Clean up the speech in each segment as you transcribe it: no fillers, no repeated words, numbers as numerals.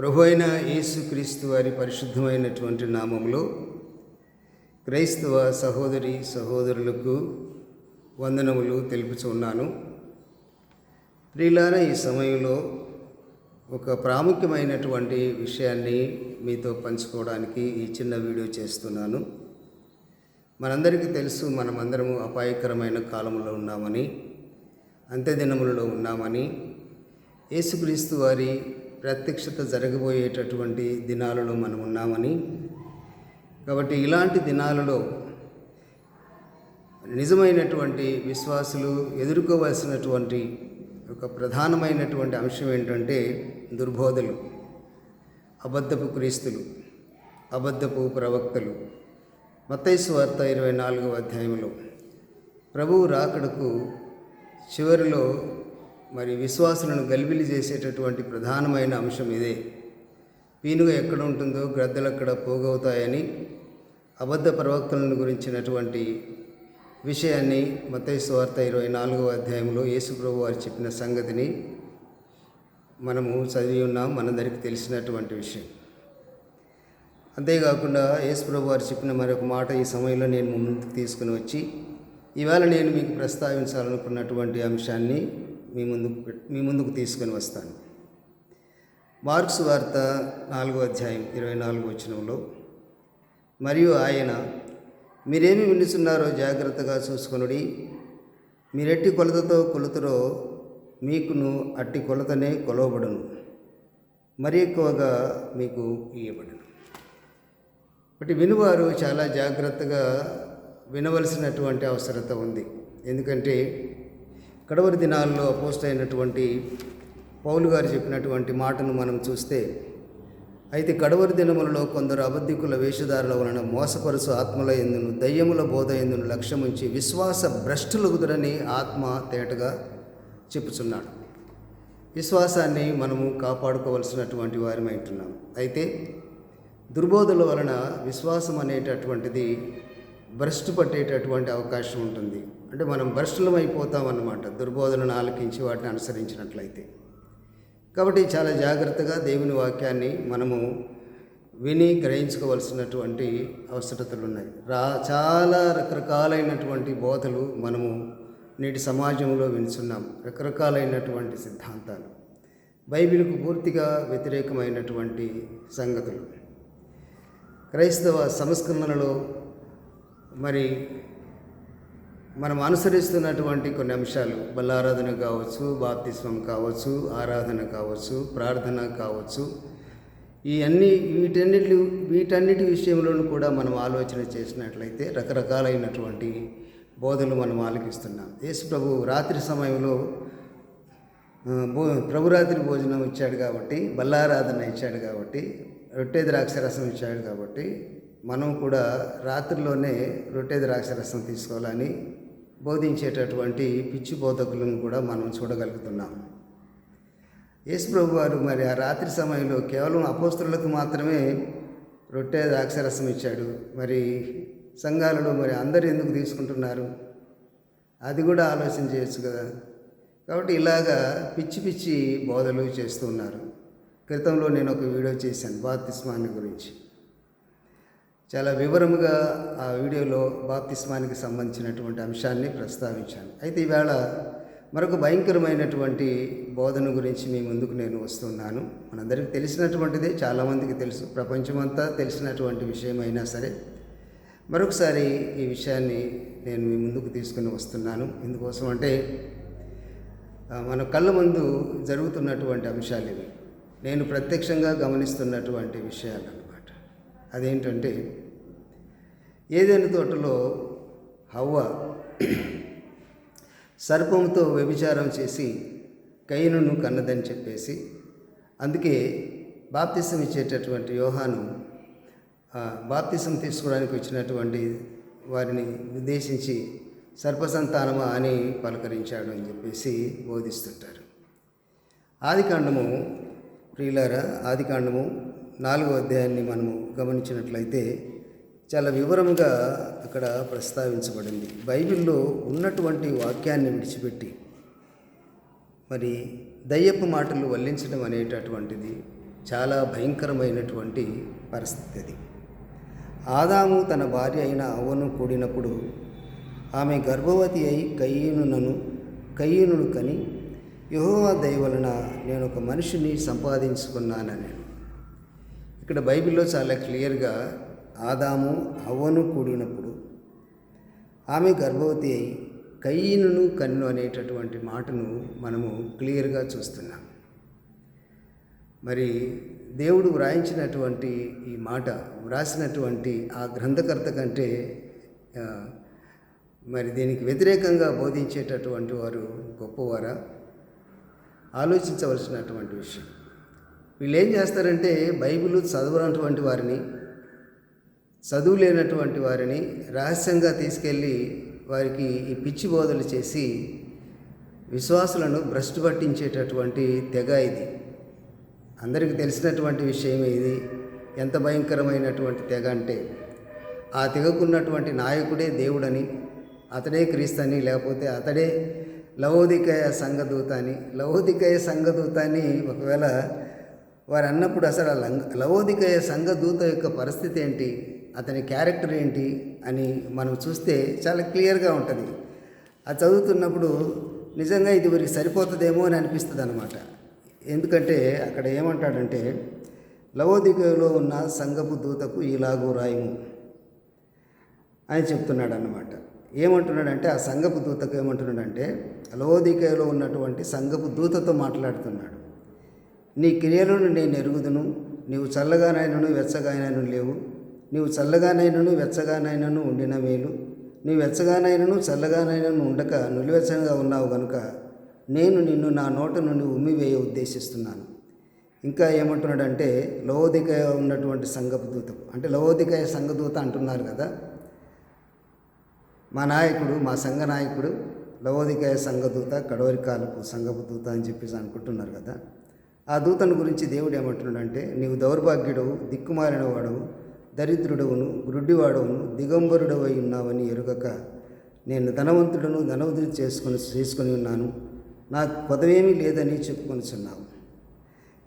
ప్రభు అయిన యేసుక్రీస్తు వారి పరిశుద్ధమైనటువంటి నామములో క్రైస్తవ సహోదరి సహోదరులకు వందనములు తెలుపుచున్నాను. ప్రియులారా, ఈ సమయంలో ఒక ప్రాముఖ్యమైనటువంటి విషయాన్ని మీతో పంచుకోవడానికి ఈ చిన్న వీడియో చేస్తున్నాను. మనందరికీ తెలుసు, మనమందరము అపాయకరమైన కాలంలో ఉన్నామని, అంత్యదినములలో ఉన్నామని, యేసుక్రీస్తు వారి ప్రత్యక్షత జరగబోయేటటువంటి దినాలలో మనం ఉన్నామని. కాబట్టి ఇలాంటి దినాలలో నిజమైనటువంటి విశ్వాసులు ఎదుర్కోవాల్సినటువంటి ఒక ప్రధానమైనటువంటి అంశం ఏంటంటే దుర్బోధలు, అబద్ధపు క్రీస్తులు, అబద్ధపు ప్రవక్తలు. మత్తయి సువార్త 24వ అధ్యాయంలో ప్రభువు రాకడకు చివరిలో విశ్వాసులను గలిబిలి చేసేటటువంటి ప్రధానమైన అంశం ఇదే. పీనుగ ఎక్కడ ఉంటుందో గ్రద్దలు అక్కడ పోగవుతాయని అబద్ధ ప్రవక్తలను గురించినటువంటి విషయాన్ని మత్తయి సువార్త 24వ అధ్యాయంలో యేసుప్రభు వారు చెప్పిన సంగతిని మనము చదివి ఉన్నాం, మనందరికీ తెలిసినటువంటి విషయం. అంతేకాకుండా యేసుప్రభు వారు చెప్పిన మరొక మాట ఈ సమయంలో నేను ముందుకు తీసుకుని వచ్చి ఇవాళ నేను మీకు ప్రస్తావించాలనుకున్నటువంటి అంశాన్ని మీ ముందుకు తీసుకొని వస్తాను. మార్కు సువార్త 4వ అధ్యాయం 24వ వచనంలో, మరియు ఆయన, మీరేమి వినుచున్నారో జాగ్రత్తగా చూసుకొనుడి, మీరెట్టి కొలతతో కొలుతురో మీకును అట్టి కొలతనే కొలవబడును, మరి ఎక్కువగా మీకు ఇయ్యబడును. కాబట్టి వినువారు చాలా జాగ్రత్తగా వినవలసినటువంటి అవసరత ఉంది. ఎందుకంటే కడవరి దినాల్లో అపోస్తలుడైనటువంటి పౌలు గారు చెప్పినటువంటి మాటను మనం చూస్తే, అయితే కడవరి దినములలో కొందరు అబద్ధికుల వేషధారుల వలన మోసపరుసు ఆత్మల యందును దయ్యముల బోధ యందును లక్ష్యముంచి విశ్వాస భ్రష్టులగుదురని ఆత్మ తేటగా చెప్పుచున్నాడు. విశ్వాసాన్ని మనము కాపాడుకోవలసినటువంటి వారమై ఉంటున్నాం. అయితే దుర్బోధల వలన విశ్వాసం అనేటటువంటిది భ్రష్టు పట్టేటటువంటి అవకాశం ఉంటుంది. అంటే మనం భ్రష్టులం అయిపోతామన్నమాట, దుర్బోధనను ఆలకించి వాటిని అనుసరించినట్లయితే. కాబట్టి చాలా జాగ్రత్తగా దేవుని వాక్యాన్ని మనము విని గ్రహించుకోవలసినటువంటి అవసరతలు ఉన్నాయి. చాలా రకరకాలైనటువంటి బోధలు మనము నేటి సమాజంలో వింటున్నాం. రకరకాలైనటువంటి సిద్ధాంతాలు, బైబిల్కు పూర్తిగా వ్యతిరేకమైనటువంటి సంగతులు. క్రైస్తవ సంస్కరణలో మనం అనుసరిస్తున్నటువంటి కొన్ని అంశాలు, బల్లారాధన కావచ్చు, బాప్తిస్మం కావచ్చు, ఆరాధన కావచ్చు, ప్రార్థన కావచ్చు, వీటన్నిటి విషయంలోనూ కూడా మనం ఆలోచన చేసినట్లయితే రకరకాలైనటువంటి బోధలు మనం ఆలకిస్తున్నాం. యేసు ప్రభు రాత్రి సమయంలో ప్రభురాత్రి భోజనం ఇచ్చాడు కాబట్టి, బల్లారాధన ఇచ్చాడు కాబట్టి, రొట్టె ద్రాక్షరసం ఇచ్చాడు కాబట్టి మనం కూడా రాత్రిలోనే రొట్టె ద్రాక్షరసం తీసుకోవాలని బోధించేటటువంటి పిచ్చి బోధకులను కూడా మనం చూడగలుగుతున్నాం. యేసు ప్రభు వారు ఆ రాత్రి సమయంలో కేవలం అపోస్తలులకు మాత్రమే రొట్టె ద్రాక్షరసం ఇచ్చాడు. సంఘాలలో అందరూ ఎందుకు తీసుకుంటున్నారు? అది కూడా ఆలోచన చేయొచ్చు కదా. కాబట్టి ఇలాగా పిచ్చి పిచ్చి బోధలు చేస్తూ ఉన్నారు. క్రితంలో నేను ఒక వీడియో చేశాను బాప్తిస్మాన్ని గురించి. చాలా వివరముగా ఆ వీడియోలో బాప్తిస్మానికి సంబంధించినటువంటి అంశాన్ని ప్రస్తావించాను. అయితే ఈవేళ మరొక భయంకరమైనటువంటి బోధన గురించి మీ ముందుకు నేను వస్తున్నాను. మనందరికీ తెలిసినటువంటిదే, చాలామందికి తెలుసు, ప్రపంచమంతా తెలిసినటువంటి విషయమైనా సరే మరొకసారి ఈ విషయాన్ని నేను మీ ముందుకు తీసుకుని వస్తున్నాను. ఎందుకోసం అంటే మన కళ్ళ ముందు జరుగుతున్నటువంటి అంశాలు ఇవి, నేను ప్రత్యక్షంగా గమనిస్తున్నటువంటి విషయాలు అన్నమాట. అదేంటంటే, ఏదైనా తోటలో హవ్వ సర్పంతో వ్యభిచారం చేసి కయీనును కన్నదని చెప్పేసి, అందుకే బాప్తిసం ఇచ్చేటటువంటి యోహాను బాప్తిసం తీసుకోవడానికి వచ్చినటువంటి వారిని ఉద్దేశించి సర్పసంతానమా అని పలకరించాడు అని చెప్పేసి బోధిస్తుంటారు. ఆదికాండము, ప్రియులారా, ఆదికాండము 4వ అధ్యాయాన్ని మనము గమనించినట్లయితే చాలా వివరంగా అక్కడ ప్రస్తావించబడింది. బైబిల్లో ఉన్నటువంటి వాక్యాన్ని విడిచిపెట్టి దయ్యపు మాటలు వల్లించడం అనేటటువంటిది చాలా భయంకరమైనటువంటి పరిస్థితి అది. ఆదాము తన భార్య అయిన అవ్వను కూడినప్పుడు ఆమె గర్భవతి అయి కయ్యీనును కని, యెహోవా దయ వలన నేను ఒక మనిషిని సంపాదించుకున్నానని. ఇక్కడ బైబిల్లో చాలా క్లియర్గా ఆదాము అవ్వను కూడినప్పుడు ఆమె గర్భవతి అయి కయ్యీనును కన్ను అనేటటువంటి మాటను మనము క్లియర్గా చూస్తున్నాం. మరి దేవుడు వ్రాయించినటువంటి ఈ మాట, వ్రాసినటువంటి ఆ గ్రంథకర్త కంటే మరి దీనికి వ్యతిరేకంగా బోధించేటటువంటి వారు గొప్పవారా? ఆలోచించవలసినటువంటి విషయం. వీళ్ళు ఏం చేస్తారంటే బైబిల్ చదవనటువంటి వారిని, చదువు లేనటువంటి వారిని రహస్యంగా తీసుకెళ్ళి వారికి ఈ పిచ్చి బోధలు చేసి విశ్వాసులను భ్రష్టు పట్టించేటటువంటి తెగ ఇది. అందరికీ తెలిసినటువంటి విషయమే ఇది. ఎంత భయంకరమైనటువంటి తెగ అంటే, ఆ తెగకున్నటువంటి నాయకుడే దేవుడని, అతడే క్రీస్తని, లేకపోతే అతడే లవోదికయ సంఘదూత అని. లవోదికయ సంఘదూత అని ఒకవేళ వారు అన్నప్పుడు అసలు ఆ లవోదికయ సంఘదూత యొక్క పరిస్థితి ఏంటి, అతని క్యారెక్టర్ ఏంటి అని మనం చూస్తే చాలా క్లియర్గా ఉంటుంది. అది చదువుతున్నప్పుడు నిజంగా ఇది వీరికి సరిపోతుందేమో అని అనిపిస్తుంది అన్నమాట. ఎందుకంటే అక్కడ ఏమంటాడంటే, లవోదికయలో ఉన్న సంఘపు దూతకు ఇలాగూ రాయము అని చెప్తున్నాడు అన్నమాట. ఏమంటున్నాడంటే ఆ సంఘపు దూతకు ఏమంటున్నాడంటే, లవోదికయలో ఉన్నటువంటి సంఘపు దూతతో మాట్లాడుతున్నాడు. నీ క్రియలను నేను ఎరుగుదును, నీవు చల్లగానైనను వెచ్చగానైనను లేవు, నీవు చల్లగానైనను వెచ్చగానైనను ఉండిన మేలు, నీవు వెచ్చగానైనను చల్లగానైనను ఉండక నులివెచ్చగా ఉన్నావు కనుక నేను నిన్ను నా నోట నుండి ఉమ్మివేయ ఉద్దేశిస్తున్నాను. ఇంకా ఏమంటున్నాడంటే, లవోదికయ ఉన్నటువంటి సంఘపు దూతకు, అంటే లవోదికయ సంఘదూత అంటున్నారు కదా, మా నాయకుడు, మా సంఘ నాయకుడు లవోదికయ సంఘదూత, కడవరి కాలపు సంఘపు దూత అని చెప్పేసి అనుకుంటున్నారు కదా. ఆ దూతను గురించి దేవుడు ఏమంటున్నాడంటే, నీవు దౌర్భాగ్యుడవు, దిక్కుమాలిన వాడవు, దరిద్రుడవును, గ్రుడ్డివాడవును, దిగంబరుడవై ఉన్నావని ఎరుగక నేను ధనవంతుడను, ధనవృద్ధి చేసుకొని ఉన్నాను, నాకు కొదవేమీ లేదని చెప్పుకొనిచున్నావు.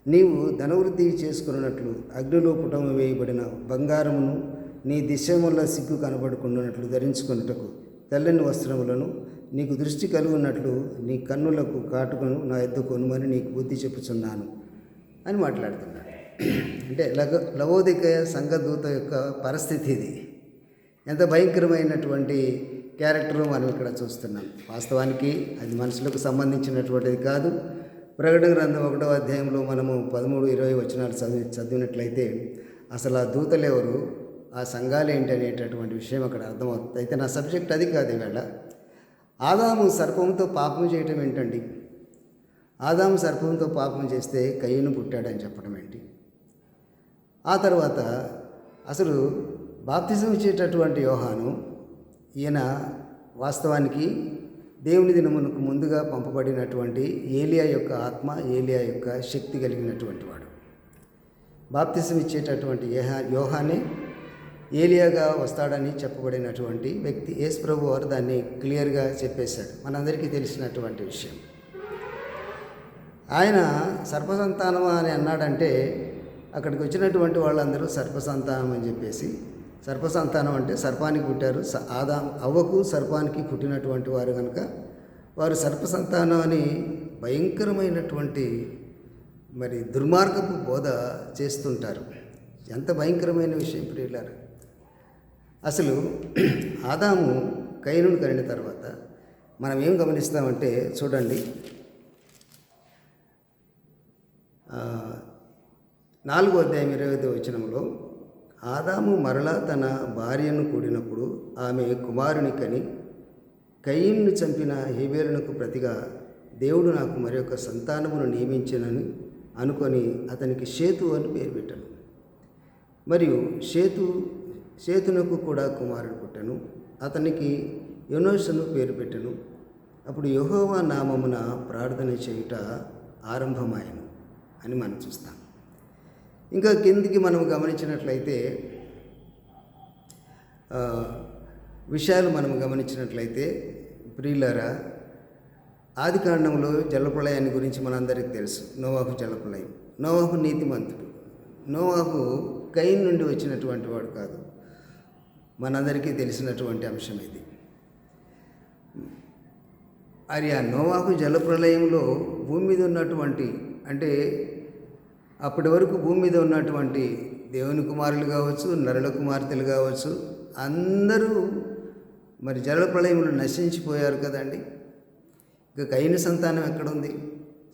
నీవు ధనవృద్ధి చేసుకున్నట్లు అగ్నిలో పుటము వేయబడిన బంగారమును నీ దిశముల సిగ్గు కనబడుకున్నట్లు ధరించుకున్నటకు తెల్లని వస్త్రములను, నీకు దృష్టి కలుగున్నట్లు నీ కన్నులకు కాటుకను నా ఎద్దు కొనుమని నీకు బుద్ధి చెప్పుచున్నాను అని మాట్లాడుతున్నాడు. అంటే లవోదికయ సంఘదూత యొక్క పరిస్థితి ఇది. ఎంత భయంకరమైనటువంటి క్యారెక్టరు మనం ఇక్కడ చూస్తున్నాం. వాస్తవానికి అది మనుషులకు సంబంధించినటువంటిది కాదు. ప్రకటన గ్రంథం 1వ అధ్యాయంలో మనము 13-20 వచనాలు చదివినట్లయితే అసలు ఆ దూతలు ఎవరు, ఆ సంఘాలు ఏంటి అనేటటువంటి విషయం అక్కడ అర్థమవుతుంది. అయితే నా సబ్జెక్ట్ అది కాదు. ఈవేళ ఆదాము సర్పంతో పాపం చేయటం ఏంటండి? ఆదాము సర్పంతో పాపం చేస్తే కయ్యను పుట్టాడని చెప్పడం ఏంటి? ఆ తర్వాత అసలు బాప్తిజం ఇచ్చేటటువంటి యోహాను, ఈయన వాస్తవానికి దేవుని దినమునకు ముందుగా పంపబడినటువంటి ఏలియా యొక్క ఆత్మ, ఏలియా యొక్క శక్తి కలిగినటువంటి వాడు. బాప్తిజం ఇచ్చేటటువంటి యోహానే ఏలియాగా వస్తాడని చెప్పబడినటువంటి వ్యక్తి. యేసు ప్రభు వారు దాన్ని క్లియర్గా చెప్పేశాడు, మనందరికీ తెలిసినటువంటి విషయం. ఆయన సర్పసంతానం అని అన్నాడంటే అక్కడికి వచ్చినటువంటి వాళ్ళందరూ సర్పసంతానం అని చెప్పేసి, సర్పసంతానం అంటే సర్పానికి పుట్టారు, అవ్వకు సర్పానికి పుట్టినటువంటి వారు కనుక వారు సర్పసంతానం అని భయంకరమైనటువంటి మరి దుర్మార్గపు బోధ చేస్తుంటారు. ఎంత భయంకరమైన విషయం ప్రియులారా. అసలు ఆదాము కయీనును కనిన తర్వాత మనం ఏం గమనిస్తామంటే, చూడండి 4వ అధ్యాయం 25వ వచనంలో, ఆదాము మరలా తన భార్యను కూడినప్పుడు ఆమె కుమారుని కని, కయీనును చంపిన హేబేలునకు ప్రతిగా దేవుడు నాకు మరొక సంతానమును నియమించనని అనుకొని అతనికి షేతు అని పేరు పెట్టాను. మరియు షేతునకు కూడా కుమారుడు పుట్టెను, అతనికి యోనోషను పేరు పెట్టెను. అప్పుడు యెహోవా నామమున ప్రార్థన చేయుట ఆరంభమాయను అని మనం చూస్తాం. ఇంకా కిందికి మనం గమనించినట్లయితే విషయాలు మనం గమనించినట్లయితే ప్రియులారా, ఆదికాండంలో జలప్రళయాన్ని గురించి మనందరికీ తెలుసు. నోవాహు జలప్రళయం. నోవాహు నీతిమంతుడు. నోవాహు కయీను నుండి వచ్చినటువంటి వాడు కాదు. మనందరికీ తెలిసినటువంటి అంశం ఇది. మరి ఆ నోవాహు జలప్రళయంలో భూమి మీద ఉన్నటువంటి, అంటే అప్పటి వరకు భూమి మీద ఉన్నటువంటి దేవుని కుమారులు కావచ్చు, నరుల కుమార్తెలు కావచ్చు, అందరూ మరి జలప్రళయంలో నశించిపోయారు కదండి. ఇక కయీను సంతానం ఎక్కడుంది?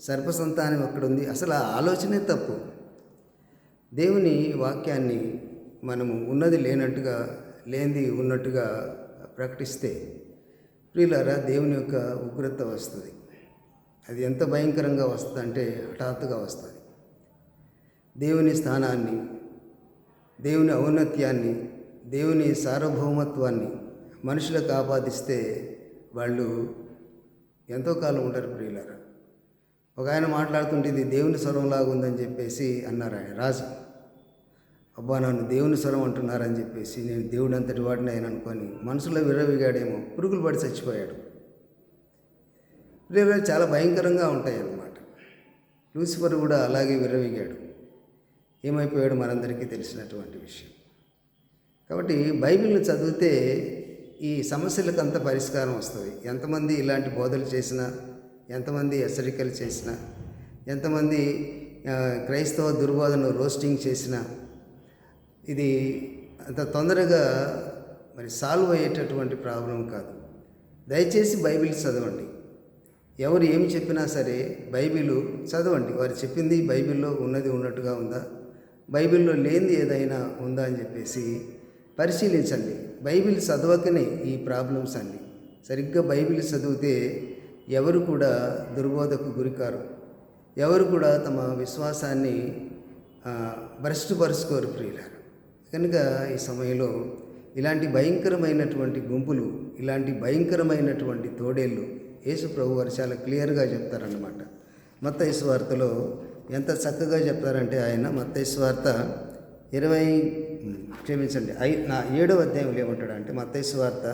సర్ప సంతానం ఎక్కడుంది? అసలు ఆ ఆలోచనే తప్పు. దేవుని వాక్యాన్ని మనము ఉన్నది లేనట్టుగా, లేనిది ఉన్నట్టుగా ప్రకటిస్తే ప్రియులారా, దేవుని యొక్క ఉగ్రత వస్తుంది. అది ఎంత భయంకరంగా వస్తుంది అంటే హఠాత్తుగా వస్తుంది. దేవుని స్థానాన్ని, దేవుని ఔన్నత్యాన్ని, దేవుని సార్వభౌమత్వాన్ని మనుషులకు ఆపాదిస్తే వాళ్ళు ఎంతో కాలం ఉంటారు ప్రియులారా. ఒక ఆయన మాట్లాడుతుంటే ఇది దేవుని స్వరంలాగా ఉందని చెప్పేసి అన్నారు ఆయన రాజు. అబ్బా, నన్ను దేవుని స్వరం అంటున్నారని చెప్పేసి నేను దేవుడు అంతటి వాడిని ఆయన అనుకొని మనసులో విర్రవిగాడేమో, పురుగులు పడి చచ్చిపోయాడు. ప్రియులారా, చాలా భయంకరంగా ఉంటాయి అన్నమాట. లూసిఫర్ కూడా అలాగే విర్రవిగాడు. ఏమైపోయాడు మనందరికీ తెలిసినటువంటి విషయం. కాబట్టి బైబిల్ని చదివితే ఈ సమస్యలకు అంత పరిష్కారం వస్తుంది. ఎంతమంది ఇలాంటి బోధలు చేసినా, ఎంతమంది హెచ్చరికలు చేసినా, ఎంతమంది క్రైస్తవ దుర్బోధను రోస్టింగ్ చేసినా ఇది అంత తొందరగా మరి సాల్వ్ అయ్యేటటువంటి ప్రాబ్లం కాదు. దయచేసి బైబిల్ చదవండి. ఎవరు ఏమి చెప్పినా సరే బైబిల్ చదవండి. వారు చెప్పింది బైబిల్లో ఉన్నది ఉన్నట్టుగా ఉందా, బైబిల్లో లేనిది ఏదైనా ఉందా అని చెప్పేసి పరిశీలించండి. బైబిల్ చదవకనే ఈ ప్రాబ్లమ్స్ అన్నీ. సరిగ్గా బైబిల్ చదివితే ఎవరు కూడా దుర్బోధకు గురికారు. ఎవరు కూడా తమ విశ్వాసాన్ని భ్రష్టుపరుచుకోరు ప్రియులారు. కనుక ఈ సమయంలో ఇలాంటి భయంకరమైనటువంటి గుంపులు, ఇలాంటి భయంకరమైనటువంటి తోడేళ్ళు యేసు ప్రభు వారు చాలా క్లియర్గా చెప్తారన్నమాట. మత్తయి సువార్తలో ఎంత చక్కగా చెప్తారంటే ఆయన మత్తయి సువార్త 7వ అధ్యాయంలో ఏమంటాడు అంటే, మత్తయి సువార్త,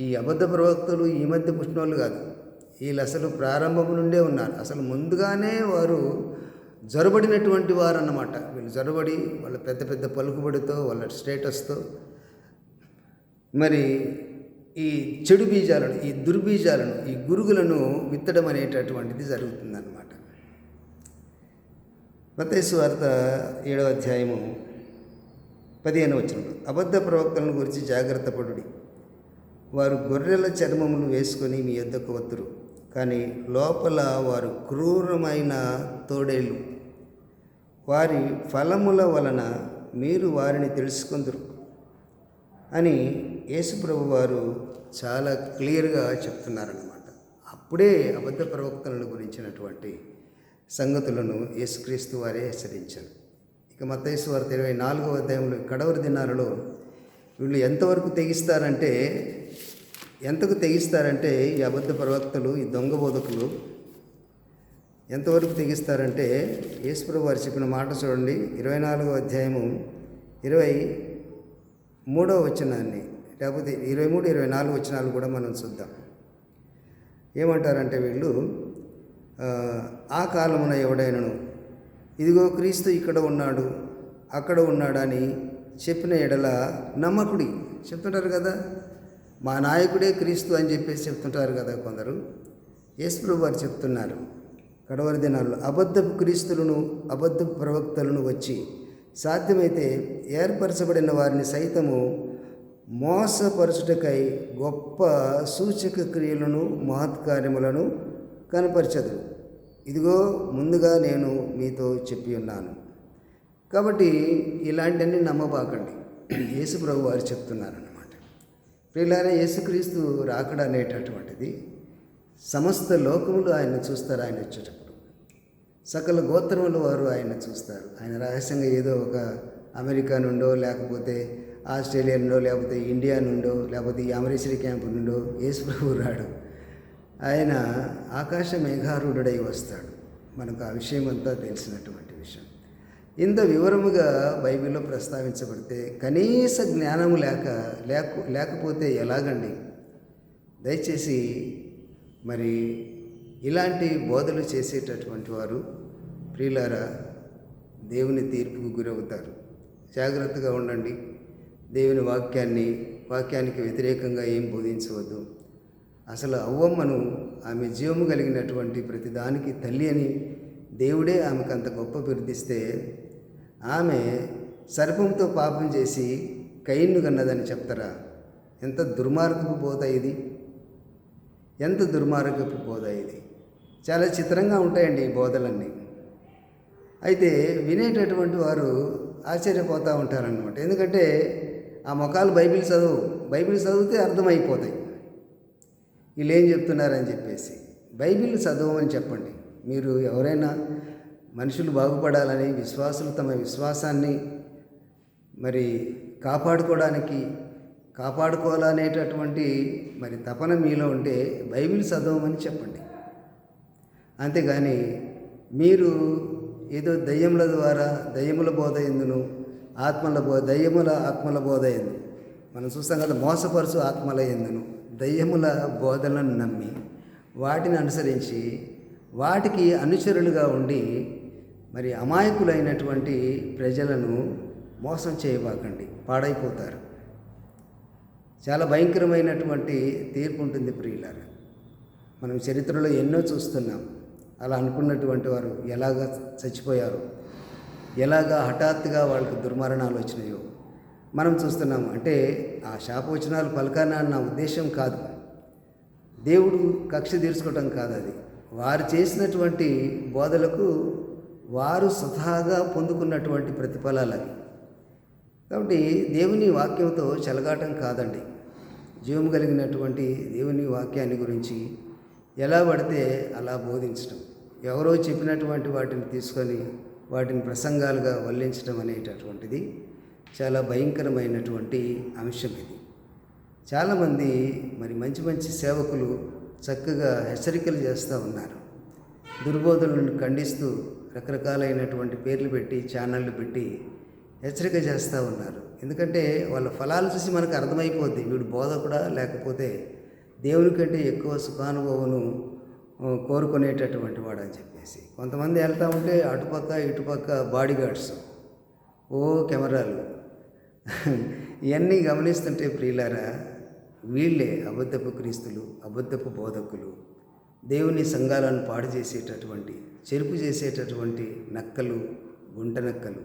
ఈ అబద్ధ ప్రవక్తలు ఈ మధ్య పుట్టినోళ్ళు కాదు, వీళ్ళు అసలు ప్రారంభం నుండే ఉన్నారు. అసలు ముందుగానే వారు జొరబడినటువంటి వారు అన్నమాట. వీళ్ళు జొరబడి వాళ్ళ పెద్ద పెద్ద పలుకుబడితో, వాళ్ళ స్టేటస్తో మరి ఈ చెడు బీజాలను, ఈ దుర్బీజాలను, ఈ గురుగులను విత్తడం అనేటటువంటిది జరుగుతుందన్నమాట. మత్తయి సువార్త 7వ అధ్యాయము 15వ వచనంలో, అబద్ధ ప్రవక్తలను గురించి జాగ్రత్త పడుడి. వారు గొర్రెల చర్మములు వేసుకొని మీ యొద్దకు వత్తురు, కానీ లోపల వారు క్రూరమైన తోడేళ్ళు. వారి ఫలముల వలన మీరు వారిని తెలుసుకుందురు అని యేసుప్రభు వారు చాలా క్లియర్గా చెప్తున్నారన్నమాట. అప్పుడే అబద్ధ ప్రవక్తలను గురించినటువంటి సంగతులను యేసుక్రీస్తు వారే హెచ్చరించారు. ఇక మత్తయి సువార్త 24వ అధ్యాయంలో కడవరి దినాలలో వీళ్ళు ఎంతకు తెగిస్తారంటే ఈ అబద్ధ ప్రవక్తలు, ఈ దొంగ బోధకులు ఎంతవరకు తెగిస్తారంటే యేసుప్రభు వారు చెప్పిన మాట చూడండి. 24వ అధ్యాయము 23వ వచనాన్ని, లేకపోతే 23, 24 వచనాలు కూడా మనం చూద్దాం. ఏమంటారంటే వీళ్ళు, ఆ కాలమున ఎవడైనను ఇదిగో క్రీస్తు ఇక్కడ ఉన్నాడు, అక్కడ ఉన్నాడని చెప్పిన ఎడల నమ్మకుడి. చెప్తుంటారు కదా, మా నాయకుడే క్రీస్తు అని చెప్పేసి చెప్తుంటారు కదా కొందరు. యేసుప్రభు వారు చెప్తున్నారు, కడవరి దినాల్లో అబద్ధపు క్రీస్తులను, అబద్ధ ప్రవక్తలను వచ్చి సాధ్యమైతే ఏర్పరచబడిన వారిని సైతము మోసపరచుటకై గొప్ప సూచక క్రియలను, మహత్కార్యములను కనపరచదు. ఇదిగో ముందుగా నేను మీతో చెప్పి ఉన్నాను. కాబట్టి ఇలాంటివన్నీ నమ్మబాకండి. యేసు ప్రభు వారు చెప్తున్నారన్నమాట. ప్రియులారా, యేసుక్రీస్తు రాకడ అనేటటువంటిది సమస్త లోకములు ఆయన చూస్తారు. ఆయన వచ్చేటప్పుడు సకల గోత్రముల వారు ఆయన చూస్తారు. ఆయన రహస్యంగా ఏదో ఒక అమెరికా నుండో, లేకపోతే ఆస్ట్రేలియా నుండో, లేకపోతే ఇండియా నుండో, లేకపోతే ఈ అమరేశ్వరి క్యాంపు నుండో యేసు ప్రభు రాడు. ఆయన ఆకాశ మేఘారూఢుడై వస్తాడు. మనకు ఆ విషయం అంతా తెలిసినటువంటి విషయం. ఇంత వివరముగా బైబిల్లో ప్రస్తావించబడితే కనీస జ్ఞానము లేకపోతే ఎలాగండి? దయచేసి మరి ఇలాంటి బోధలు చేసేటటువంటి వారు ప్రియులారా దేవుని తీర్పుకు గురవుతారు. జాగ్రత్తగా ఉండండి. దేవుని వాక్యానికి వ్యతిరేకంగా ఏం బోధించవద్దు. అసలు అవ్వమ్మను ఆమె జీవము కలిగినటువంటి ప్రతిదానికి తల్లి అని దేవుడే ఆమెకు అంత గొప్ప బిరుదిస్తే ఆమె సర్పంతో పాపం చేసి కయీనును కన్నదని చెప్తారా? ఎంత దుర్మార్గపు బోధ ఇది! ఎంత దుర్మార్గపు బోధ ఇది! చాలా చిత్రంగా ఉంటాయండి ఈ బోధలన్నీ. అయితే వినేటటువంటి వారు ఆశ్చర్యపోతూ ఉంటారన్నమాట. ఎందుకంటే ఆ మొఖాలు బైబిల్ చదివితే అర్థమైపోతాయి వీళ్ళు ఏం చెప్తున్నారని చెప్పేసి. బైబిల్ చదవమని చెప్పండి. మీరు ఎవరైనా మనుషులు బాగుపడాలని, విశ్వాసులు తమ విశ్వాసాన్ని మరి కాపాడుకోవాలనేటటువంటి మరి తపన మీలో ఉంటే బైబిల్ చదవమని చెప్పండి. అంతేగాని మీరు ఏదో దయ్యముల ద్వారా దయ్యముల బోధ ఎందును ఆత్మల బోధ ఎందు మనం చూస్తాం కదా, మోసపరుచు ఆత్మల ఎందును దయ్యముల బోధలను నమ్మి వాటిని అనుసరించి వాటికి అనుచరులుగా ఉండి మరి అమాయకులైనటువంటి ప్రజలను మోసం చేయబాకండి, పాడైపోతారు. చాలా భయంకరమైనటువంటి తీర్పు ఉంటుంది ప్రియులారా. మనం చరిత్రలో ఎన్నో చూస్తున్నాం. అలా అనుకున్నటువంటి వారు ఎలాగా చచ్చిపోయారు, ఎలాగా హఠాత్తుగా వాళ్ళకి దుర్మరణాలు వచ్చినాయో మనం చూస్తున్నాము. అంటే ఆ శాపవచనాలు పలకాలని నా ఉద్దేశం కాదు, దేవుడు కక్ష తీర్చుకోవటం కాదు. అది వారు చేసినటువంటి బోధలకు వారు స్వతహాగా పొందుకున్నటువంటి ప్రతిఫలాలు అవి. కాబట్టి దేవుని వాక్యంతో చెలగాటం కాదండి. జీవము కలిగినటువంటి దేవుని వాక్యాన్ని గురించి ఎలా పడితే అలా బోధించడం, ఎవరో చెప్పినటువంటి వాటిని తీసుకొని వాటిని ప్రసంగాలుగా వల్లించడం అనేటటువంటిది చాలా భయంకరమైనటువంటి అంశం. ఇది చాలామంది మరి మంచి మంచి సేవకులు చక్కగా హెచ్చరికలు చేస్తూ ఉన్నారు. దుర్బోధనలను ఖండిస్తూ రకరకాలైనటువంటి పేర్లు పెట్టి ఛానళ్ళు పెట్టి హెచ్చరిక చేస్తూ ఉన్నారు. ఎందుకంటే వాళ్ళ ఫలాలు చూసి మనకు అర్థమైపోద్ది, వీడు బోధకుడా లేకపోతే దేవుని కంటే ఎక్కువ సుఖానుభవను కోరుకునేటటువంటి వాడు అని చెప్పేసి. కొంతమంది వెళ్తూ ఉంటే అటుపక్క ఇటుపక్క బాడీ గార్డ్స్, కెమెరాలు ఇవన్నీ గమనిస్తుంటే ప్రియులారా, వీళ్ళే అబద్ధపు క్రీస్తులు, అబద్ధపు బోధకులు, దేవుని సంఘాలను పాడు చేసేటటువంటి, చెరుపు చేసేటటువంటి నక్కలు, గుంట నక్కలు.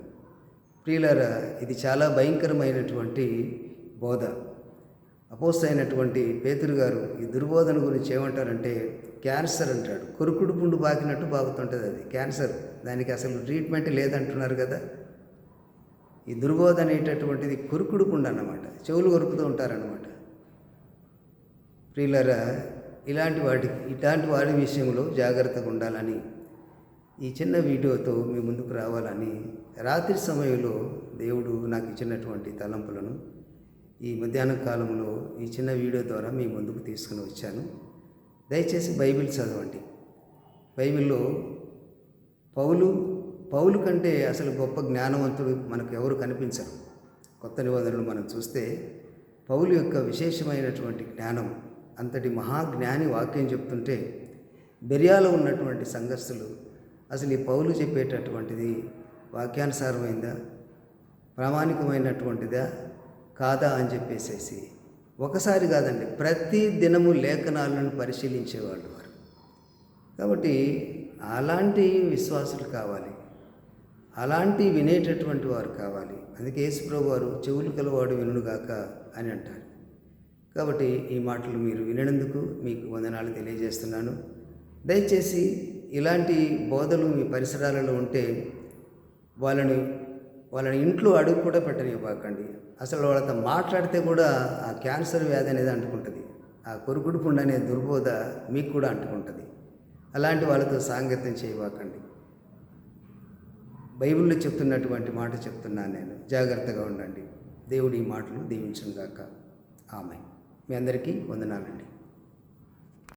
ప్రియులారా, ఇది చాలా భయంకరమైనటువంటి బోధ. అపోస్తలుడైనటువంటి పేతురు గారు ఈ దుర్బోధన గురించి ఏమంటారంటే క్యాన్సర్ అంటాడు. కొరుకుడు పుండు బాకినట్టు బాగుతుంటుంది అది క్యాన్సర్, దానికి అసలు ట్రీట్మెంట్ లేదంటున్నారు కదా. ఈ దుర్బోధ అనేటటువంటిది కొరుకుడు పుండు అన్నమాట, చెవులు కొరుకుతూ ఉంటారన్నమాట. ప్రియులారా, ఇలాంటి వాడి విషయంలో జాగ్రత్తగా ఉండాలని ఈ చిన్న వీడియోతో మీ ముందుకు రావాలని రాత్రి సమయంలో దేవుడు నాకు ఇచ్చినటువంటి తలంపులను ఈ మధ్యాహ్న కాలంలో ఈ చిన్న వీడియో ద్వారా మీ ముందుకు తీసుకుని వచ్చాను. దయచేసి బైబిల్ చదవండి. బైబిల్లో పౌలు కంటే అసలు గొప్ప జ్ఞానవంతుడు మనకు ఎవరు కనిపించరు. కొత్త నిబంధనలు మనం చూస్తే పౌలు యొక్క విశేషమైనటువంటి జ్ఞానం, అంతటి మహాజ్ఞాని వాక్యం చెప్తుంటే బెరియాలో ఉన్నటువంటి సంఘస్థులు అసలు ఈ పౌలు చెప్పేటటువంటిది వాక్యానుసారమైందా, ప్రామాణికమైనటువంటిదా కాదా అని చెప్పేసేసి ఒకసారి కాదండి, ప్రతి దినము లేఖనాలను పరిశీలించేవాళ్ళు వారు. కాబట్టి అలాంటి విశ్వాసులు కావాలి, అలాంటి వినేటటువంటి వారు కావాలి. అందుకే యేసుప్రభువు వారు చెవులు కలవాడు వినుగాక అని అంటారు. కాబట్టి ఈ మాటలు మీరు వినందుకు మీకు వందనాలు తెలియజేస్తున్నాను. దయచేసి ఇలాంటి బోధలు మీ పరిసరాలలో ఉంటే వాళ్ళని ఇంట్లో అడుగు కూడా పెట్టనివ్వకండి. అసలు వాళ్ళతో మాట్లాడితే కూడా ఆ క్యాన్సర్ వ్యాధి అనేది అంటుకుంటుంది, ఆ కొరుకుడు పుండు అనే దుర్బోధ మీకు కూడా అంటుకుంటుంది. అలాంటి వాళ్ళతో సాంగత్యం చేయవాకండి. బైబిల్లో చెప్తున్నటువంటి మాట చెప్తున్నాను నేను, జాగ్రత్తగా ఉండండి. దేవుడి ఈ మాటలు దీవించును గాక. ఆమేన్. మీ అందరికీ వందనాలండి.